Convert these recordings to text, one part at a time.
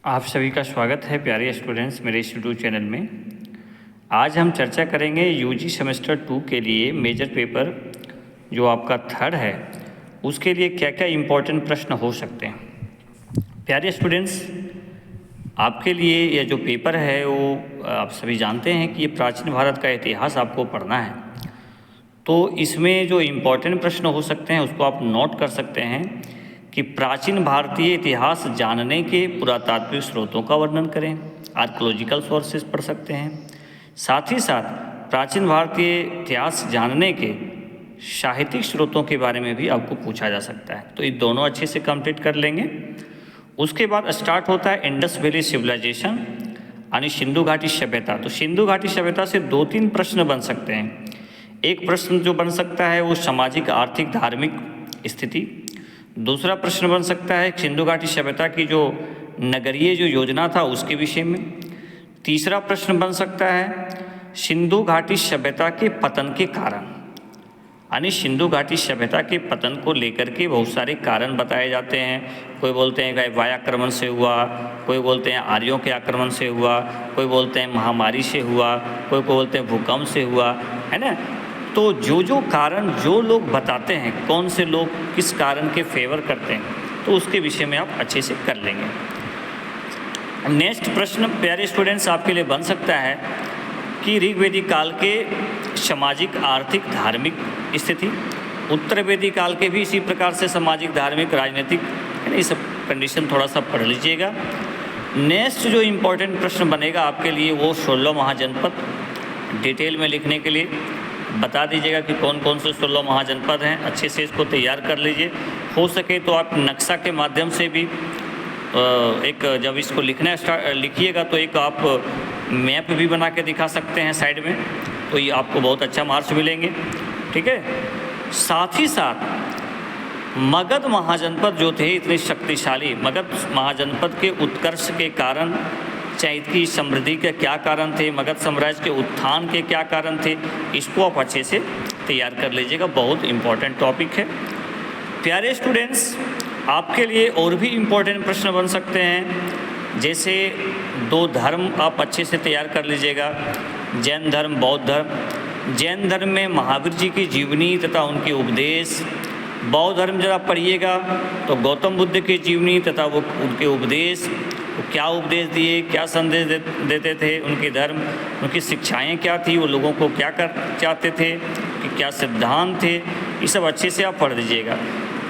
आप सभी का स्वागत है प्यारे स्टूडेंट्स मेरे इस यूट्यूब चैनल में। आज हम चर्चा करेंगे यूजी सेमेस्टर 2 के लिए मेजर पेपर जो आपका थर्ड है उसके लिए क्या क्या इम्पोर्टेंट प्रश्न हो सकते हैं। प्यारे स्टूडेंट्स, आपके लिए यह जो पेपर है वो आप सभी जानते हैं कि ये प्राचीन भारत का इतिहास आपको पढ़ना है, तो इसमें जो इम्पोर्टेंट प्रश्न हो सकते हैं उसको आप नोट कर सकते हैं कि प्राचीन भारतीय इतिहास जानने के पुरातात्विक स्रोतों का वर्णन करें, आर्कोलॉजिकल सोर्सेज पढ़ सकते हैं। साथ ही साथ प्राचीन भारतीय इतिहास जानने के साहित्यिक स्रोतों के बारे में भी आपको पूछा जा सकता है, तो ये दोनों अच्छे से कंप्लीट कर लेंगे। उसके बाद स्टार्ट होता है इंडस वैली सिविलाइजेशन यानी सिंधु घाटी सभ्यता। तो सिंधु घाटी सभ्यता से 2-3 प्रश्न बन सकते हैं। एक प्रश्न जो बन सकता है वो सामाजिक आर्थिक धार्मिक स्थिति, दूसरा प्रश्न बन सकता है सिंधु घाटी सभ्यता की जो नगरीय जो योजना था उसके विषय में, तीसरा प्रश्न बन सकता है सिंधु घाटी सभ्यता के पतन के कारण, यानी सिंधु घाटी सभ्यता के पतन को लेकर के बहुत सारे कारण बताए जाते हैं। कोई बोलते हैं कि वायाक्रमण से हुआ, कोई बोलते हैं आर्यों के आक्रमण से हुआ, कोई बोलते हैं महामारी से हुआ, कोई बोलते हैं भूकंप से हुआ, है ना। तो जो कारण जो लोग बताते हैं, कौन से लोग किस कारण के फेवर करते हैं, तो उसके विषय में आप अच्छे से कर लेंगे। नेक्स्ट प्रश्न प्यारे स्टूडेंट्स आपके लिए बन सकता है कि ऋग्वेदिक काल के सामाजिक आर्थिक धार्मिक स्थिति, उत्तर वैदिक काल के भी इसी प्रकार से सामाजिक धार्मिक राजनीतिक, है ना, ये सब कंडीशन थोड़ा सा पढ़ लीजिएगा। नेक्स्ट जो इम्पोर्टेंट प्रश्न बनेगा आपके लिए वो 16 महाजनपद डिटेल में लिखने के लिए बता दीजिएगा कि कौन कौन से 16 महाजनपद हैं। अच्छे से इसको तैयार कर लीजिए। हो सके तो आप नक्शा के माध्यम से भी एक जब इसको लिखिएगा तो एक आप मैप भी बना के दिखा सकते हैं साइड में, तो ये आपको बहुत अच्छा मार्क्स मिलेंगे। ठीक है। साथ ही साथ मगध महाजनपद जो थे इतने शक्तिशाली, मगध महाजनपद के उत्कर्ष के कारण, चाहे इसकी समृद्धि के क्या कारण थे, मगध साम्राज्य के उत्थान के क्या कारण थे, इसको आप अच्छे से तैयार कर लीजिएगा। बहुत इम्पोर्टेंट टॉपिक है। प्यारे स्टूडेंट्स, आपके लिए और भी इम्पोर्टेंट प्रश्न बन सकते हैं, जैसे 2 धर्म आप अच्छे से तैयार कर लीजिएगा, जैन धर्म बौद्ध धर्म। जैन धर्म में महावीर जी की जीवनी तथा उनके उपदेश, बौद्ध धर्म जब आप पढ़िएगा तो गौतम बुद्ध की जीवनी तथा वो उनके उपदेश, वो क्या उपदेश दिए, क्या संदेश देते थे, उनके धर्म, उनकी शिक्षाएं क्या थी, वो लोगों को क्या कर चाहते थे, कि क्या सिद्धांत थे, ये सब अच्छे से आप पढ़ लीजिएगा।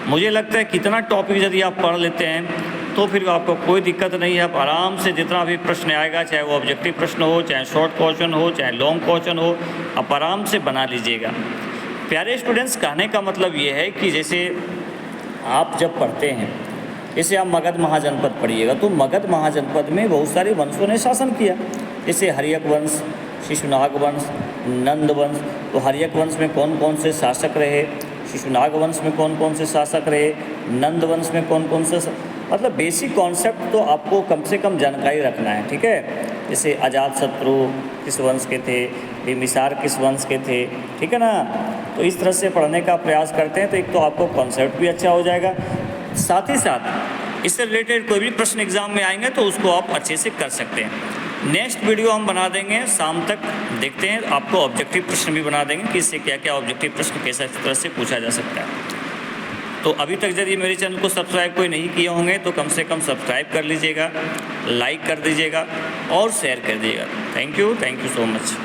मुझे लगता है कितना टॉपिक यदि आप पढ़ लेते हैं तो फिर आपको कोई दिक्कत नहीं है। आप आराम से जितना भी प्रश्न आएगा, चाहे वो ऑब्जेक्टिव प्रश्न हो, चाहे शॉर्ट क्वेश्चन हो, चाहे लॉन्ग क्वेश्चन हो, आप आराम से बना लीजिएगा। प्यारे स्टूडेंट्स, कहने का मतलब ये है कि जैसे आप जब पढ़ते हैं, जैसे आप मगध महाजनपद पढ़िएगा तो मगध महाजनपद में बहुत सारे वंशों ने शासन किया, जैसे हर्यक वंश, शिशुनाग वंश, नंद वंश। तो हर्यक वंश में कौन कौन से शासक रहे, शिशुनाग वंश में कौन कौन से शासक रहे, नंद वंश में कौन कौन से, मतलब बेसिक कॉन्सेप्ट तो आपको कम से कम जानकारी रखना है। ठीक है। जैसे अजातशत्रु किस वंश के थे, बिम्बिसार किस वंश के थे, ठीक है ना। तो इस तरह से पढ़ने का प्रयास करते हैं तो एक तो आपको कॉन्सेप्ट भी अच्छा हो जाएगा, साथ ही साथ इससे रिलेटेड कोई भी प्रश्न एग्जाम में आएंगे तो उसको आप अच्छे से कर सकते हैं। नेक्स्ट वीडियो हम बना देंगे शाम तक, देखते हैं आपको ऑब्जेक्टिव प्रश्न भी बना देंगे कि इससे क्या क्या ऑब्जेक्टिव प्रश्न कैसे तरह से पूछा जा सकता है। तो अभी तक यदि मेरे चैनल को सब्सक्राइब कोई नहीं किए होंगे तो कम से कम सब्सक्राइब कर लीजिएगा, लाइक कर दीजिएगा और शेयर कर दीजिएगा। Thank you so much.